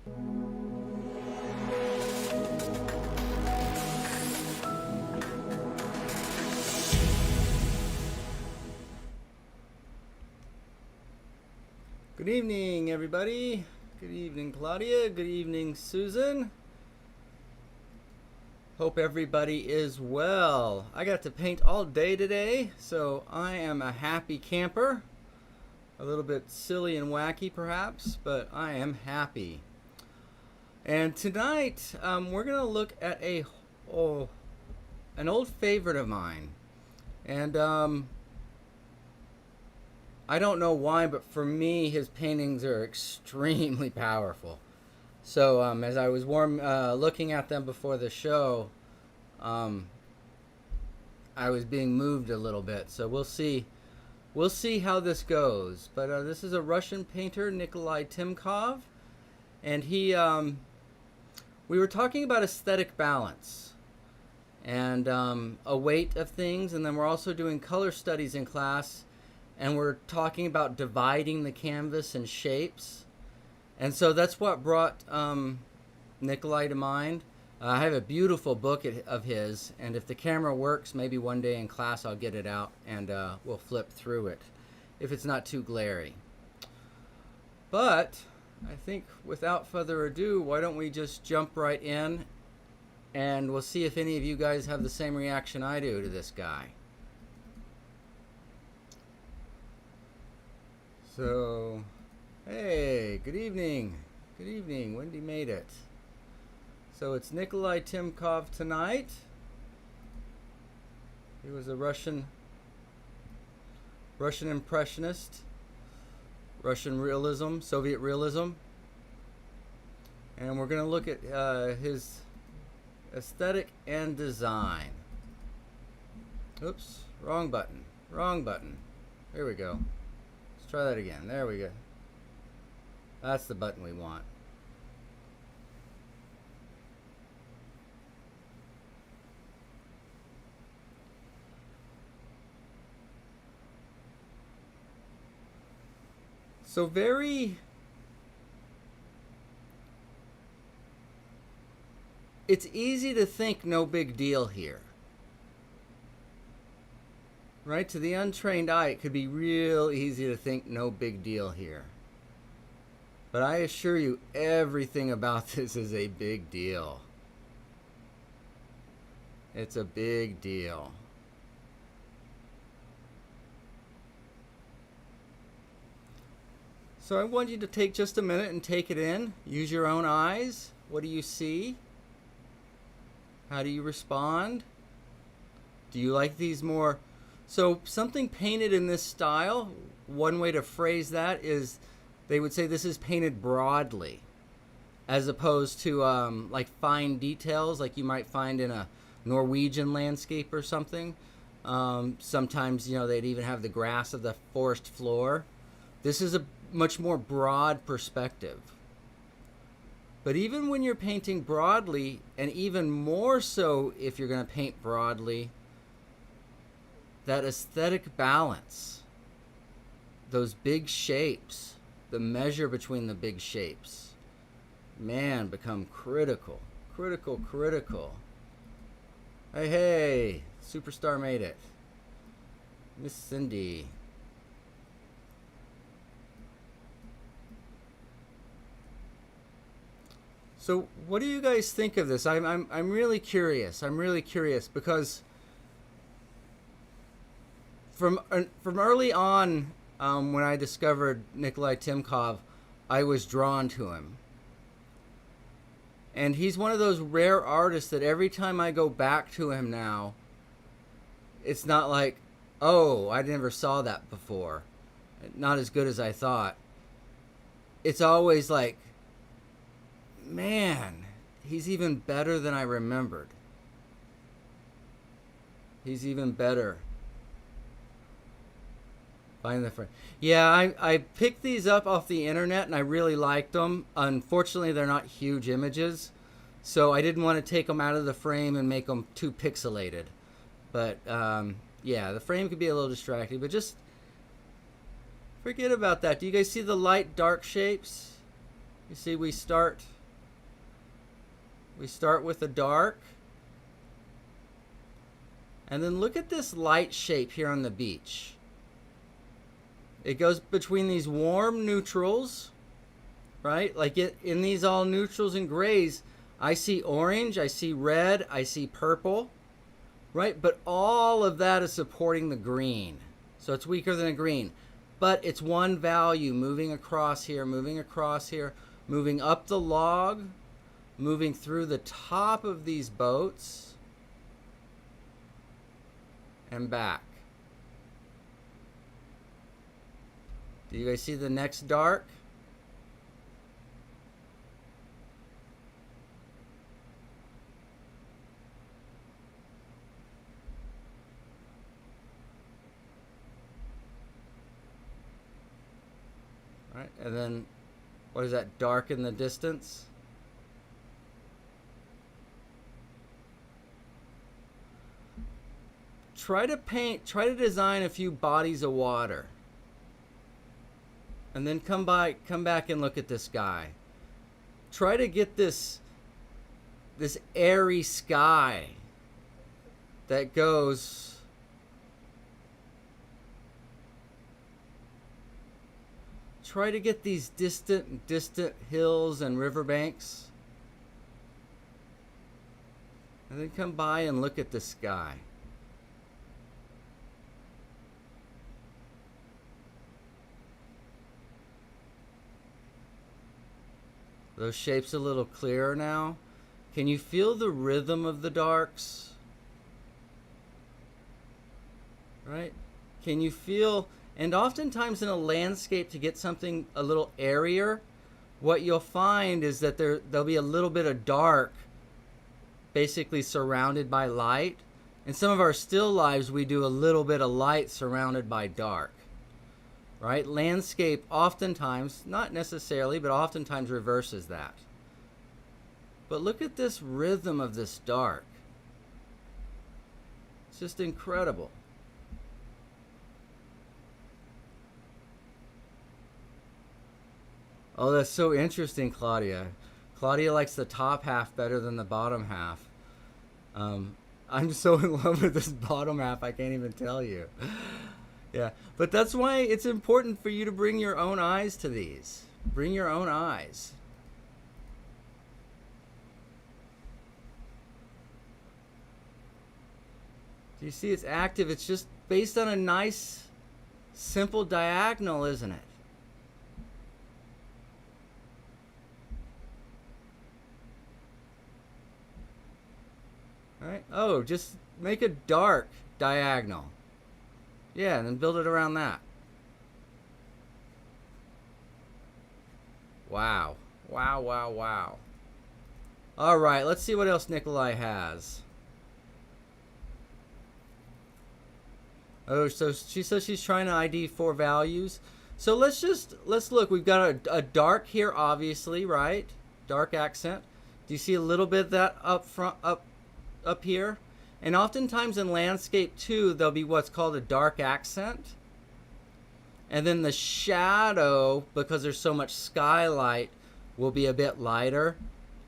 Good evening, everybody. Good evening, Claudia. Good evening, Susan. Hope everybody is well. I got to paint all day today, so I am a happy camper. A little bit silly and wacky, perhaps, but I am happy. And tonight, we're going to look at an old favorite of mine. And I don't know why, but for me, his paintings are extremely powerful. So as I was looking at them before the show, I was being moved a little bit. So we'll see how this goes. But this is a Russian painter, Nikolia Timkov, and we were talking about aesthetic balance and a weight of things, and then we're also doing color studies in class. And we're talking about dividing the canvas in shapes. And so that's what brought Nikolia to mind. I have a beautiful book of his, and if the camera works, maybe one day in class I'll get it out and we'll flip through it, if it's not too glary. But I think without further ado, why don't we just jump right in, and we'll see if any of you guys have the same reaction I do to this guy. So, hey, good evening. Good evening. Wendy made it. So it's Nikolia Timkov tonight. He was a Russian impressionist, Russian realism, Soviet realism. And we're going to look at his aesthetic and design. Oops, wrong button. Wrong button. Here we go. Try that again. There we go. That's the button we want. So it's easy to think no big deal here. Right? To the untrained eye, it could be real easy to think no big deal here. But I assure you, everything about this is a big deal. It's a big deal. So I want you to take just a minute and take it in. Use your own eyes. What do you see? How do you respond? Do you like these more? So something painted in this style, one way to phrase that is they would say this is painted broadly, as opposed to like fine details like you might find in a Norwegian landscape or something. Sometimes, they'd even have the grass of the forest floor. This is a much more broad perspective. But even when you're painting broadly, and even more so if you're going to paint broadly, that aesthetic balance, those big shapes, the measure between the big shapes, man, become critical. Critical. Hey, Superstar made it. Miss Cindy. So what do you guys think of this? I'm really curious. I'm really curious because From early on, when I discovered Nikolia Timkov, I was drawn to him. And he's one of those rare artists that every time I go back to him now, it's not like, oh, I never saw that before. Not as good as I thought. It's always like, man, he's even better than I remembered. He's even better. Find the frame. Yeah, I picked these up off the internet and I really liked them. Unfortunately, they're not huge images, so I didn't want to take them out of the frame and make them too pixelated. But yeah, the frame could be a little distracting, but just forget about that. Do you guys see the light dark shapes? You see we start We start with the dark. And then look at this light shape here on the beach. It goes between these warm neutrals, right? Like in these all neutrals and grays, I see orange, I see red, I see purple, right? But all of that is supporting the green. So it's weaker than a green. But it's one value moving across here, moving across here, moving up the log, moving through the top of these boats, and back. Do you guys see the next dark? All right, and then what is that dark in the distance? Try to design a few bodies of water. And then come back and look at this guy. Try to get this airy sky that goes try to get these distant hills and riverbanks. And then come by and look at the sky. Those shapes a little clearer now. Can you feel the rhythm of the darks? Right? Can you feel, and oftentimes in a landscape to get something a little airier, what you'll find is that there'll be a little bit of dark basically surrounded by light. In some of our still lives, we do a little bit of light surrounded by dark. Right? Landscape oftentimes, not necessarily, but oftentimes reverses that. But look at this rhythm of this dark. It's just incredible. Oh, that's so interesting, Claudia. Claudia likes the top half better than the bottom half. I'm so in love with this bottom half, I can't even tell you. Yeah, but that's why it's important for you to bring your own eyes to these. Bring your own eyes. Do you see it's active? It's just based on a nice, simple diagonal, isn't it? All right. Oh, just make a dark diagonal. Yeah, and then build it around that. Wow. Wow, wow, wow. All right, let's see what else Nikolai has. Oh, so she says she's trying to ID 4 values. So let's look. We've got a dark here, obviously, right? Dark accent. Do you see a little bit of that up front, up here? And oftentimes in landscape too, there'll be what's called a dark accent. And then the shadow, because there's so much skylight, will be a bit lighter.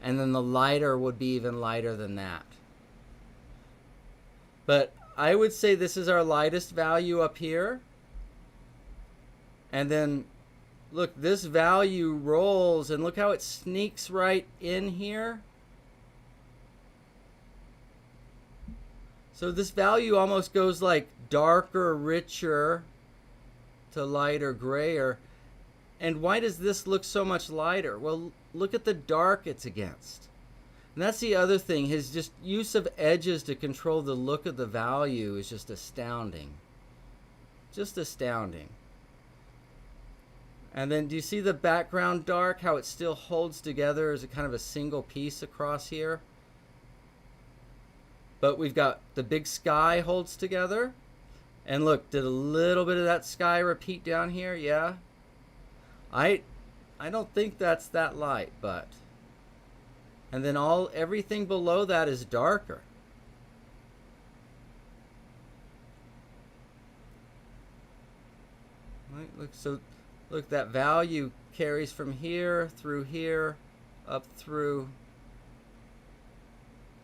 And then the lighter would be even lighter than that. But I would say this is our lightest value up here. And then look, this value rolls and look how it sneaks right in here. So this value almost goes like darker, richer to lighter, grayer. And why does this look so much lighter? Well, look at the dark it's against. And that's the other thing. His just use of edges to control the look of the value is just astounding. Just astounding. And then do you see the background dark, how it still holds together as a kind of a single piece across here? But we've got the big sky holds together. And look, did a little bit of that sky repeat down here? Yeah. I don't think that's that light, but. And then everything below that is darker. Right, look, that value carries from here, up through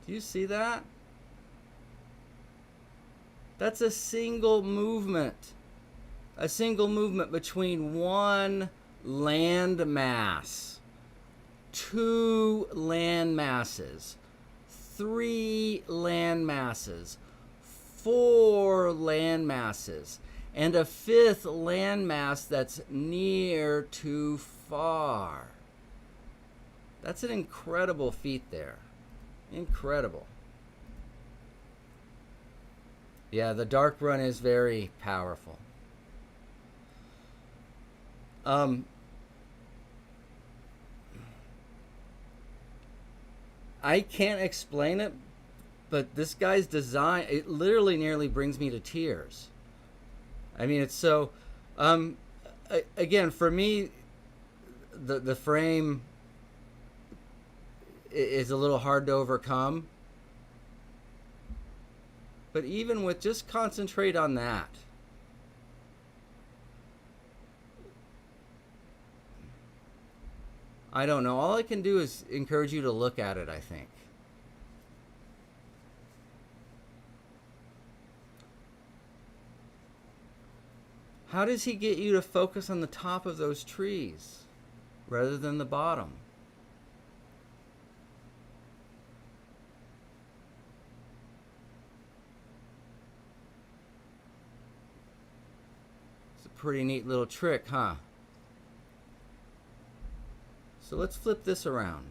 Do you see that? That's a single movement. A single movement between one land mass, two land masses, three land masses, four land masses, and a fifth land mass that's near too far. That's an incredible feat there. Incredible. Yeah, the dark run is very powerful. I can't explain it, but this guy's design, it literally nearly brings me to tears. I mean, it's so, again, for me, the frame is a little hard to overcome. But even with, just concentrate on that. I don't know. All I can do is encourage you to look at it, I think. How does he get you to focus on the top of those trees rather than the bottom? It's a pretty neat little trick, huh? So let's flip this around.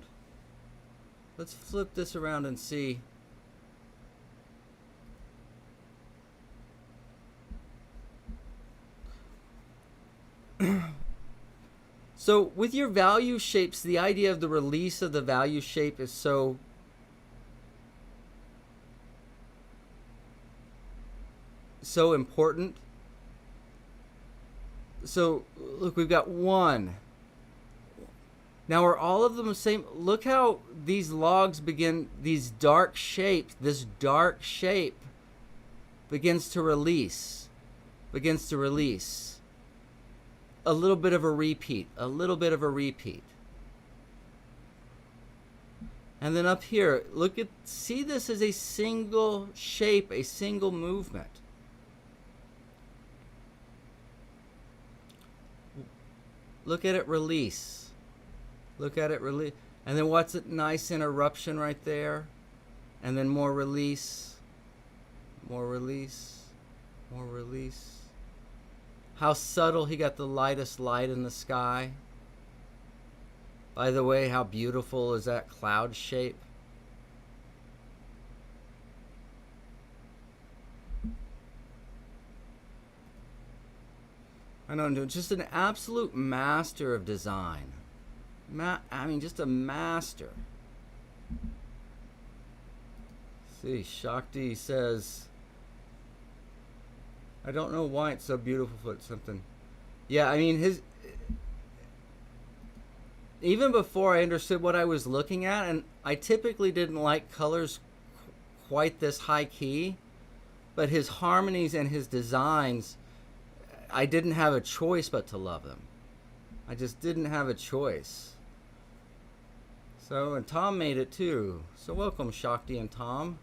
Let's flip this around and see. So with your value shapes, the idea of the release of the value shape is so important. So look, we've got one. Now are all of them the same? Look how these logs begin, these dark shapes, this dark shape begins to release. A little bit of a repeat, And then up here, see this as a single shape, a single movement. Look at it release. And then what's a nice interruption right there? And then more release. How subtle, he got the lightest light in the sky. By the way, how beautiful is that cloud shape? I know, just an absolute master of design. Just a master. See, Shakti says, I don't know why it's so beautiful, but something. Yeah, I mean, even before I understood what I was looking at, and I typically didn't like colors quite this high key, but his harmonies and his designs, I didn't have a choice but to love them. I just didn't have a choice. So, and Tom made it too. So welcome, Shakti and Tom.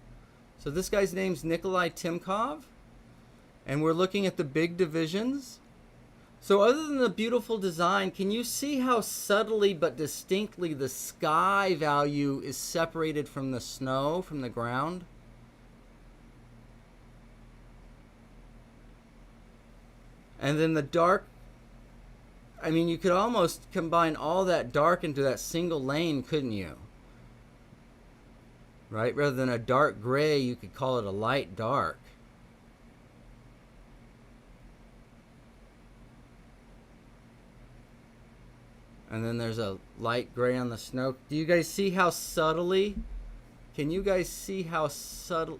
So this guy's name's Nikolia Timkov. And we're looking at the big divisions. So other than the beautiful design, can you see how subtly but distinctly the sky value is separated from the snow, from the ground? And then the dark, I mean, you could almost combine all that dark into that single lane, couldn't you? Right? Rather than a dark gray, you could call it a light dark. And then there's a light gray on the snow. Do you guys see how subtly? Can you guys see how subtle?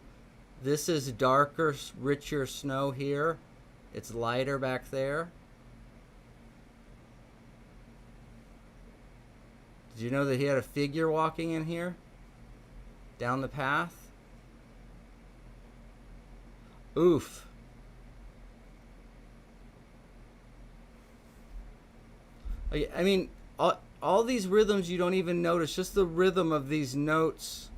This is darker, richer snow here. It's lighter back there. Did you know that he had a figure walking in here? Down the path? Oof. I mean, all these rhythms you don't even notice. Just the rhythm of these notes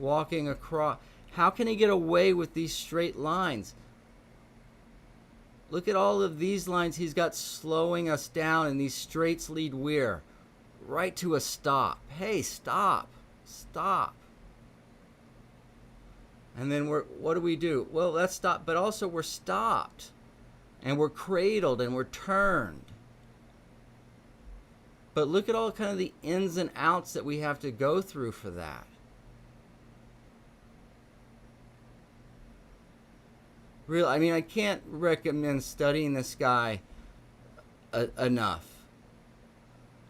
walking across. How can he get away with these straight lines? Look at all of these lines he's got slowing us down, and these straights lead where? Right to a stop. Hey, stop. Stop. And then what do? Well, let's stop, but also we're stopped. And we're cradled and we're turned. But look at all kind of the ins and outs that we have to go through for that. Really, I mean, I can't recommend studying this guy enough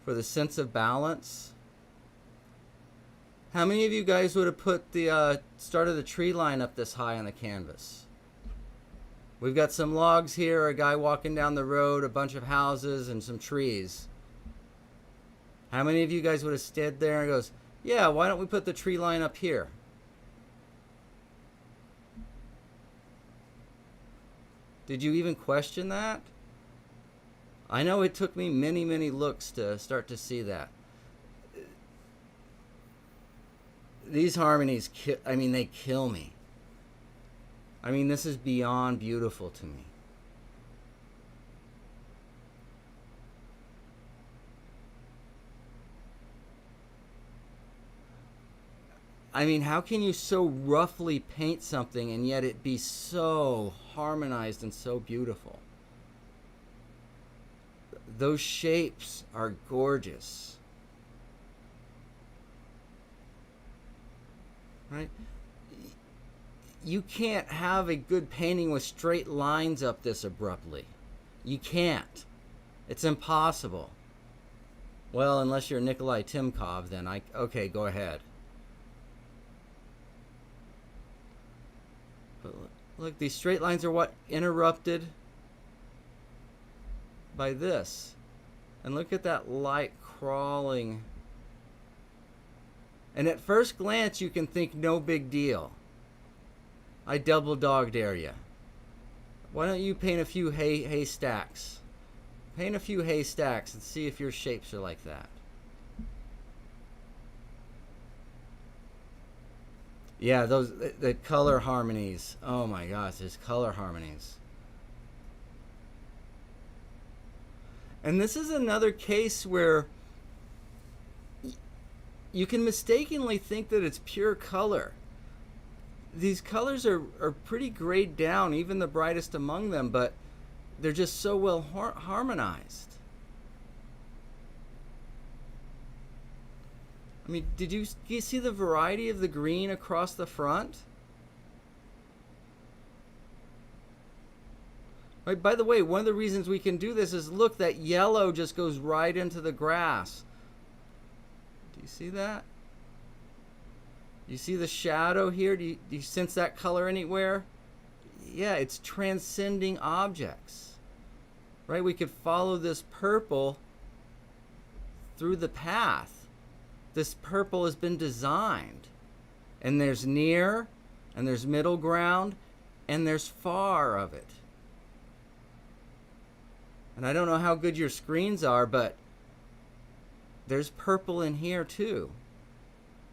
for the sense of balance. How many of you guys would have put the start of the tree line up this high on the canvas? We've got some logs here, a guy walking down the road, a bunch of houses, and some trees. How many of you guys would have stood there and goes, yeah, why don't we put the tree line up here? Did you even question that? I know it took me many, many looks to start to see that. These harmonies, I mean, they kill me. I mean, this is beyond beautiful to me. I mean, how can you so roughly paint something and yet it be so harmonized and so beautiful? Those shapes are gorgeous. Right? You can't have a good painting with straight lines up this abruptly. You can't. It's impossible. Well, unless you're Nikolia Timkov, then okay, go ahead. But look, these straight lines are what? Interrupted by this. And look at that light crawling. And at first glance, you can think no big deal. I double dog dare you. Why don't you paint a few haystacks? Paint a few haystacks and see if your shapes are like that. Yeah, the color harmonies. Oh my gosh, there's color harmonies. And this is another case where you can mistakenly think that it's pure color. These colors are pretty grayed down, even the brightest among them, but they're just so well harmonized. I mean, do you see the variety of the green across the front? Right, by the way, one of the reasons we can do this is, look, that yellow just goes right into the grass. Do you see that? You see the shadow here? Do you sense that color anywhere? Yeah, it's transcending objects. Right? We could follow this purple through the path. This purple has been designed. And there's near, and there's middle ground, and there's far of it. And I don't know how good your screens are, but there's purple in here too.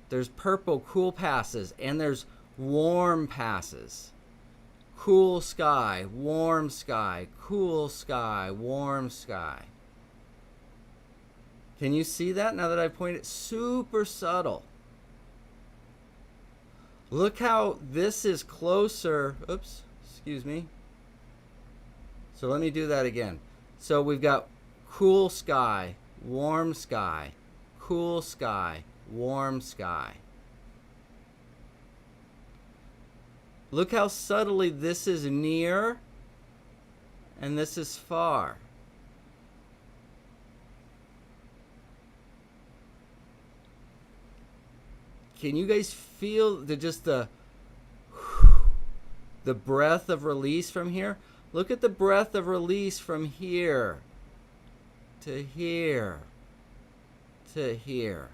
There's purple cool passes, and there's warm passes. Cool sky, warm sky, cool sky, warm sky. Can you see that now that I pointed? Super subtle. Look how this is closer. Oops, excuse me. So let me do that again. So we've got cool sky, warm sky, cool sky, warm sky. Look how subtly this is near and this is far. Can you guys feel the breath of release from here? Look at the breath of release from here to here to here.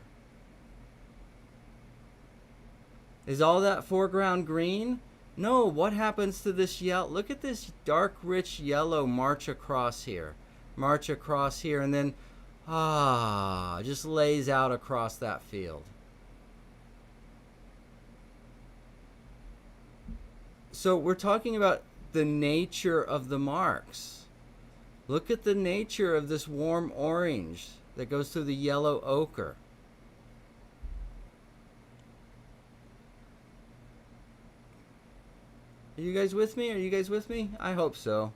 Is all that foreground green? No, what happens to this yellow? Look at this dark, rich yellow march across here, and then, just lays out across that field. So we're talking about the nature of the marks. Look at the nature of this warm orange that goes through the yellow ochre. Are you guys with me? Are you guys with me? I hope so.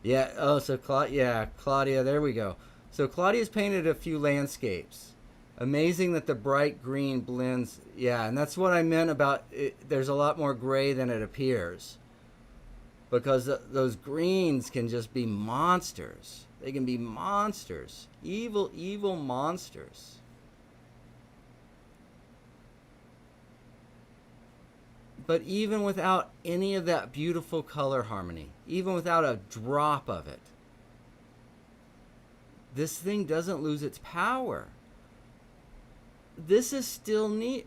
Yeah, oh, so Claudia, there we go. So Claudia's painted a few landscapes. Amazing that the bright green blends. Yeah, and that's what I meant about it. There's a lot more gray than it appears. Because those greens can just be monsters. They can be monsters. Evil, evil monsters. But even without any of that beautiful color harmony, even without a drop of it, this thing doesn't lose its power. This is still near.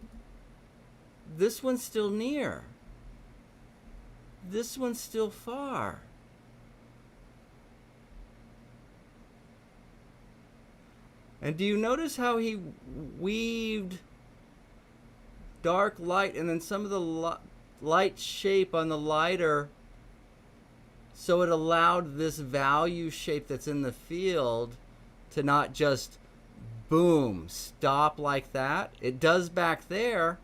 This one's still near. This one's still far. And do you notice how he weaved dark light and then some of the light shape on the lighter, so it allowed this value shape that's in the field to not just boom, stop like that. It does back there,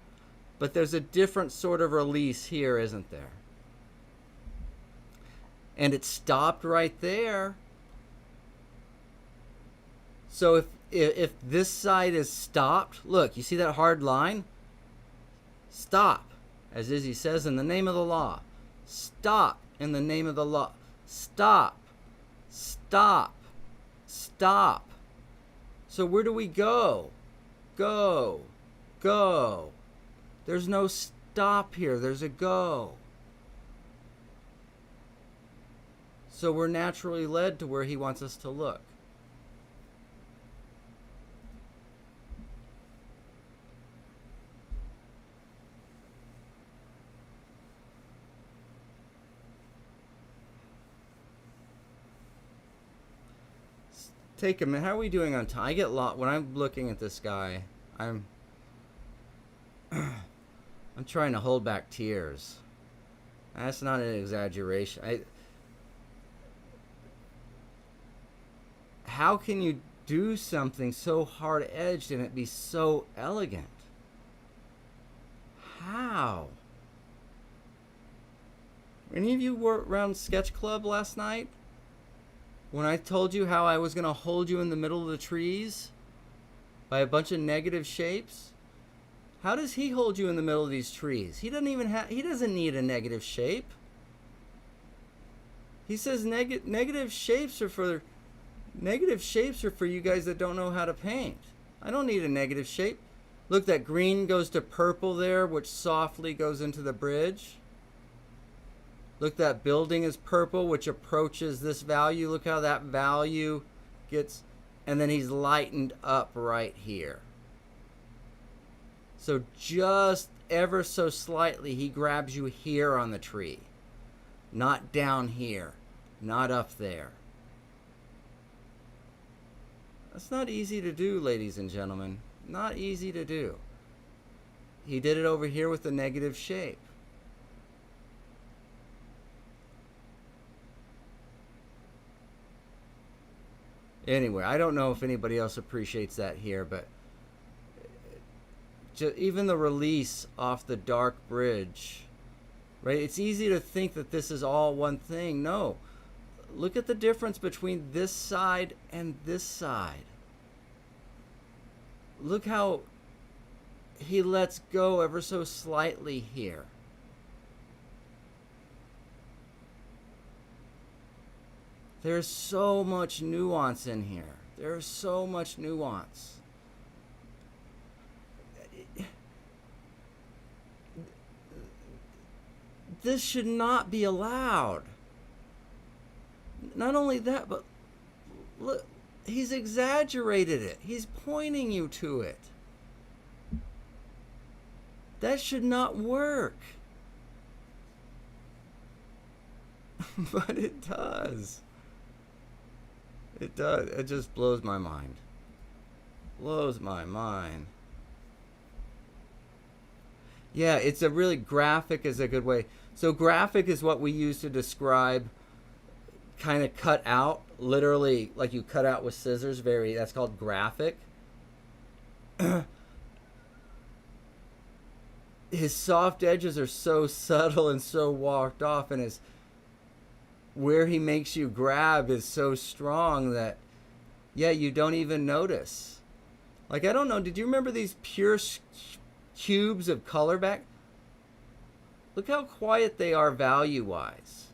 but there's a different sort of release here, isn't there? And it stopped right there. So if this side is stopped, look, you see that hard line? Stop, as Izzy says, in the name of the law. Stop in the name of the law. Stop, stop, stop. So where do we go? Go, go. There's no stop here. There's a go. So we're naturally led to where he wants us to look. Take a minute. How are we doing on time? I get lost when I'm looking at this guy. I'm trying to hold back tears. That's not an exaggeration. How can you do something so hard-edged and it be so elegant? How? Any of you were around Sketch Club last night? When I told you how I was going to hold you in the middle of the trees by a bunch of negative shapes? How does he hold you in the middle of these trees? He doesn't need a negative shape. He says negative shapes are for you guys that don't know how to paint. I don't need a negative shape. Look, that green goes to purple there, which softly goes into the bridge. Look, that building is purple, which approaches this value. Look how that value gets, and then he's lightened up right here. So just ever so slightly, he grabs you here on the tree. Not down here, not up there. That's not easy to do, ladies and gentlemen. Not easy to do. He did it over here with the negative shape. Anyway, I don't know if anybody else appreciates that here, but even the release off the dark bridge, right? It's easy to think that this is all one thing. No. Look at the difference between this side and this side. Look how he lets go ever so slightly here. There's so much nuance in here. There's so much nuance. This should not be allowed. Not only that, but look, he's exaggerated it. He's pointing you to it. That should not work. But it does. It does. It just blows my mind. Blows my mind. Yeah, it's a really graphic is a good way. So graphic is what we use to describe kind of cut out, literally like you cut out with scissors. Very that's called graphic. His soft edges are so subtle and so walked off, and his where he makes you grab is so strong that yeah, you don't even notice. Like I don't know, did you remember these pure cubes of color back? Look how quiet they are value wise.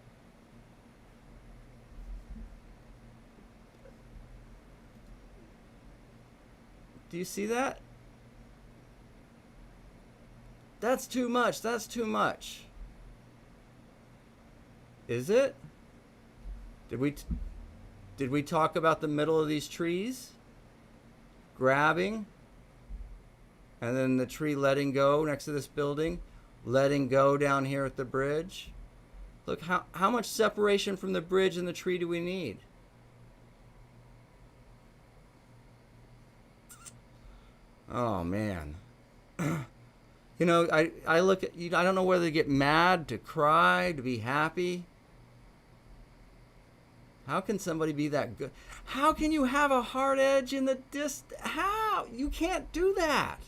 Do you see that? That's too much. That's too much. Is it? Did we talk about the middle of these trees? Grabbing and then the tree letting go next to this building, letting go down here at the bridge. Look how much separation from the bridge and the tree do we need? Oh man. You know, I look at you. I don't know whether to get mad, to cry, to be happy. How can somebody be that good? How can you have a hard edge in the How? You can't do that.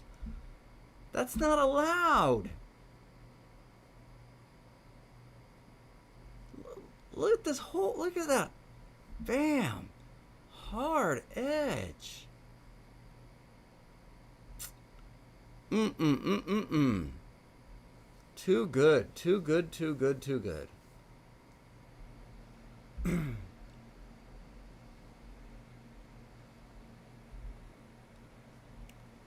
That's not allowed. Look at this whole. Look at that. Bam. Hard edge. Too good, too good, too good, too good.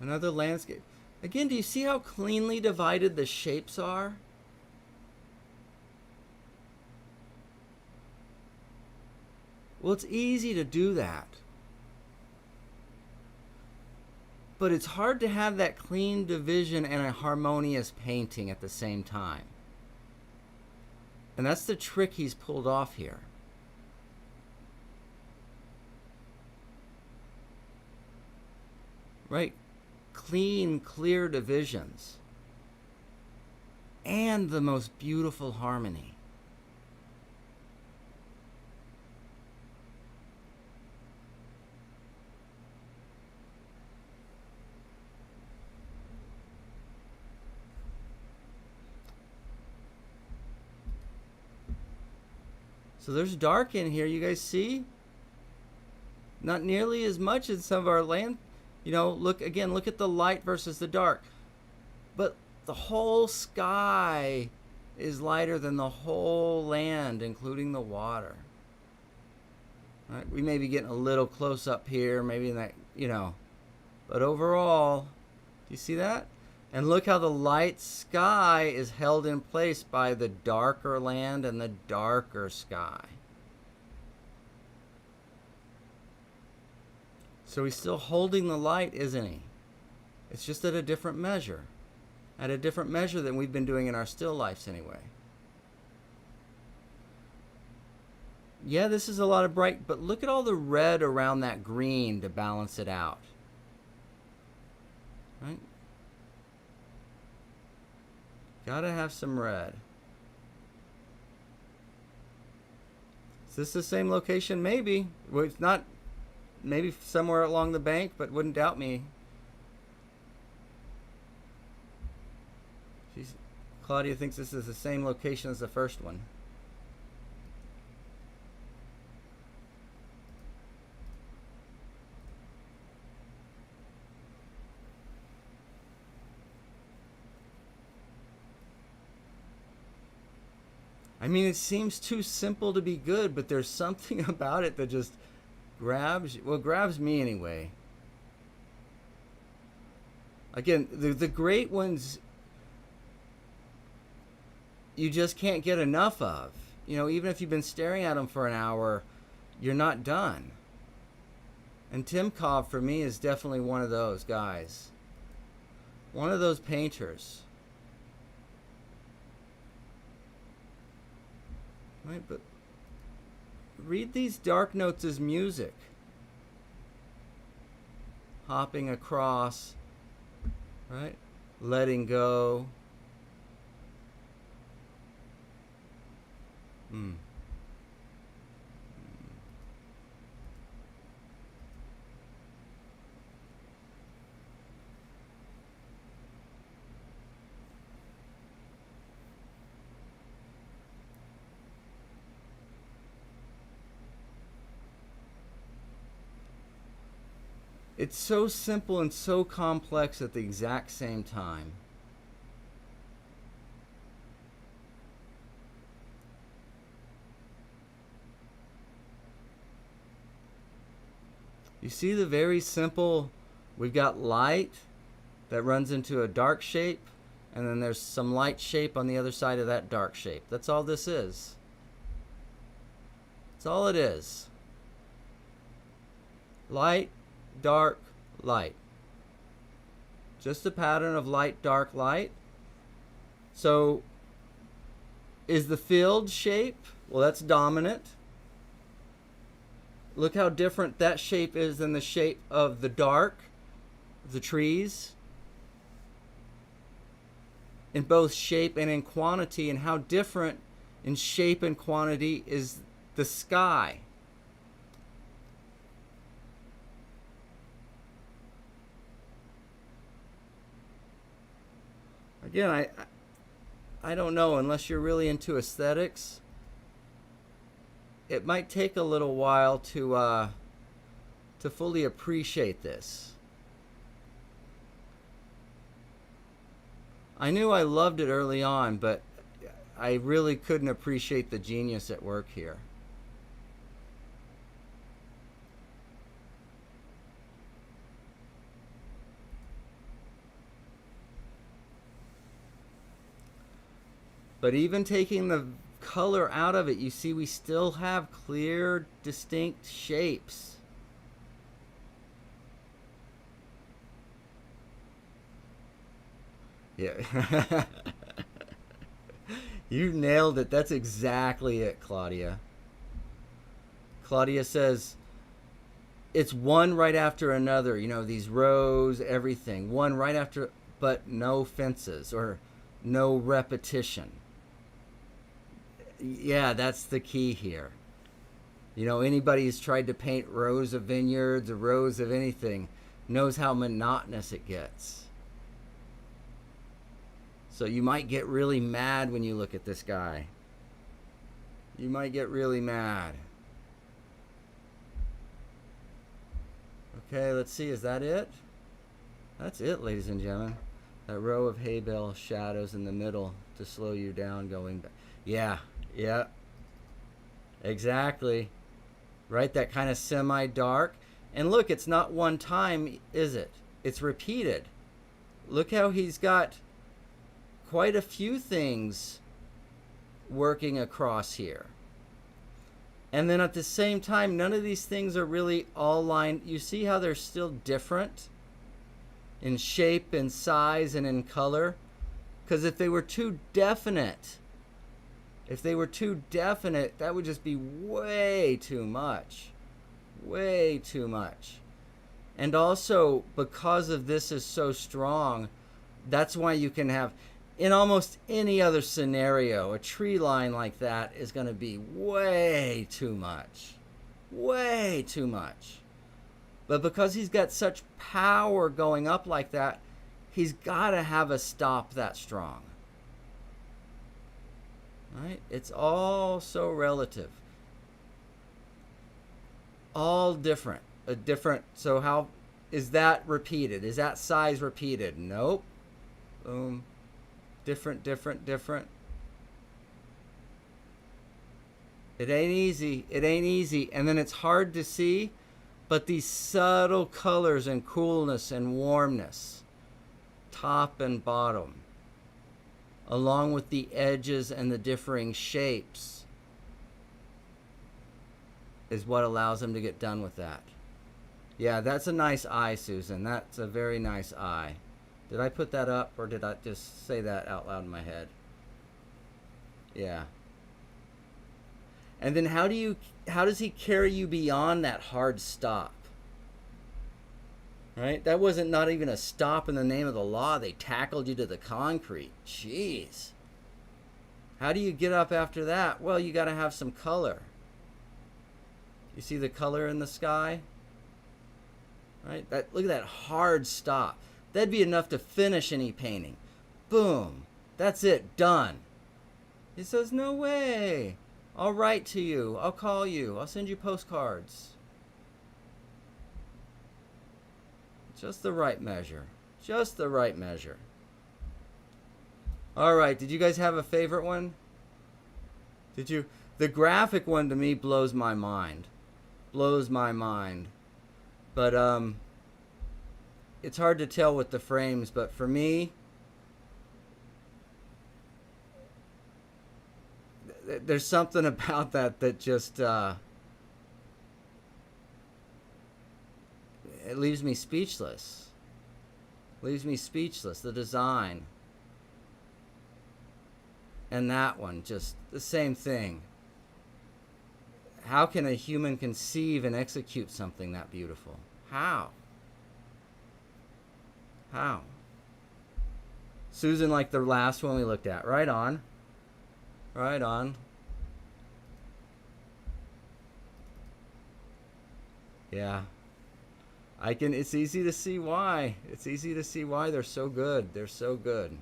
Another landscape. Again, do you see how cleanly divided the shapes are? Well, it's easy to do that. But it's hard to have that clean division and a harmonious painting at the same time. And that's the trick he's pulled off here. Right? Clean, clear divisions. And the most beautiful harmony. So there's dark in here, you guys see? Not nearly as much as some of our land. You know, look at the light versus the dark. But the whole sky is lighter than the whole land, including the water. All right, we may be getting a little close up here, maybe in that, you know. But overall, do you see that? And look how the light sky is held in place by the darker land and the darker sky. So he's still holding the light, isn't he? It's just at a different measure. At a different measure than we've been doing in our still lifes anyway. Yeah, this is a lot of bright, but look at all the red around that green to balance it out. Right? Gotta have some red. Is this the same location? Maybe. Well, it's not. Maybe somewhere along the bank, but wouldn't doubt me. Claudia thinks this is the same location as the first one. I mean, it seems too simple to be good, but there's something about it that just grabs me anyway. Again, the great ones you just can't get enough of. You know, even if you've been staring at them for an hour, you're not done. And Timkov, for me, is definitely one of those guys. One of those painters. Right, but read these dark notes as music. Hopping across, right? Letting go, Mm. It's so simple and so complex at the exact same time. You see the very simple, we've got light that runs into a dark shape, and then there's some light shape on the other side of that dark shape. That's all this is. That's all it is. Light, dark, light. Just a pattern of light, dark, light. So, is the field shape? Well, that's dominant. Look how different that shape is than the shape of the dark, the trees. In both shape and in quantity, and how different in shape and quantity is the sky. Again, I don't know, unless you're really into aesthetics. It might take a little while to fully appreciate this. I knew I loved it early on, but I really couldn't appreciate the genius at work here. But even taking the color out of it, you see we still have clear, distinct shapes. Yeah. You nailed it. That's exactly it, Claudia. Claudia says it's one right after another. You know, these rows, everything. One right after, but no fences or no repetition. Yeah, that's the key here. You know, anybody who's tried to paint rows of vineyards or rows of anything knows how monotonous it gets. So you might get really mad when you look at this guy. You might get really mad. Okay, let's see. Is that it? That's it, ladies and gentlemen. That row of hay bale shadows in the middle to slow you down going back. Yeah, yeah. Exactly. Right, that kind of semi-dark. And look, it's not one time, is it? It's repeated. Look how he's got quite a few things working across here. And then at the same time, none of these things are really all lined. You see how they're still different in shape and size and in color? Because if they were too definite, that would just be way too much. Way too much. And also, because of this is so strong, that's why you can have, in almost any other scenario, a tree line like that is going to be way too much. Way too much. But because he's got such power going up like that, he's got to have a stop that strong. Right? It's all so relative. All different. So how is that repeated? Is that size repeated? Nope. Boom. Different. It ain't easy. And then it's hard to see, but these subtle colors and coolness and warmness, top and bottom, along with the edges and the differing shapes, is what allows them to get done with that. Yeah, that's a nice eye, Susan. That's a very nice eye. Did I put that up, or did I just say that out loud in my head? Yeah. And then how does he carry you beyond that hard stop? Right? That wasn't not even a stop in the name of the law. They tackled you to the concrete. Jeez. How do you get up after that? Well, you got to have some color. You see the color in the sky? Right? Look at that hard stop. That'd be enough to finish any painting. Boom. That's it. Done. He says, no way. I'll write to you. I'll call you. I'll send you postcards. Just the right measure. Just the right measure. All right. Did you guys have a favorite one? Did you? The graphic one to me blows my mind. Blows my mind. But it's hard to tell with the frames. But for me, there's something about that just it leaves me speechless. Leaves me speechless. The design. And that one, just the same thing. How can a human conceive and execute something that beautiful? How? How? Susan, like the last one we looked at. Right on. Right on. Yeah. It's easy to see why. It's easy to see why they're so good. They're so good.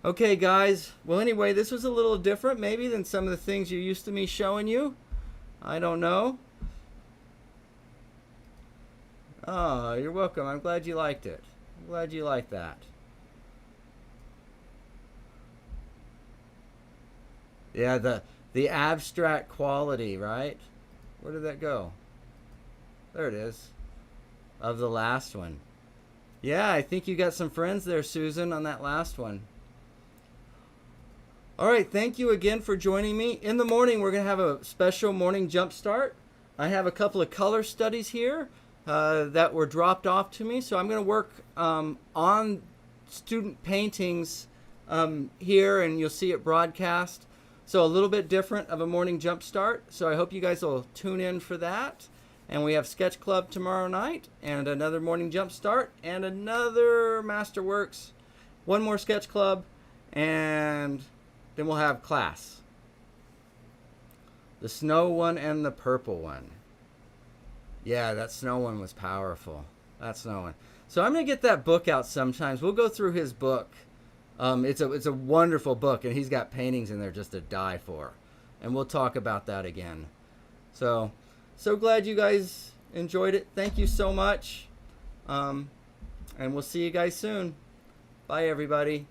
Okay, guys. Well, anyway, this was a little different maybe than some of the things you're used to me showing you. I don't know. Oh, you're welcome. I'm glad you liked it. I'm glad you liked that. Yeah, the abstract quality, right? Where did that go? There it is. Of the last one. Yeah, I think you got some friends there, Susan, on that last one. All right, thank you again for joining me. In the morning, we're going to have a special morning jump start. I have a couple of color studies here that were dropped off to me. So I'm going to work on student paintings here, and you'll see it broadcast. So a little bit different of a morning jump start. So I hope you guys will tune in for that. And we have Sketch Club tomorrow night, and another morning jump start, and another Masterworks, one more Sketch Club, and then we'll have class. The snow one and the purple one. Yeah, that snow one was powerful. That snow one. So I'm going to get that book out sometimes. We'll go through his book. It's a wonderful book, and he's got paintings in there just to die for. And we'll talk about that again. So glad you guys enjoyed it. Thank you so much. And we'll see you guys soon. Bye, everybody.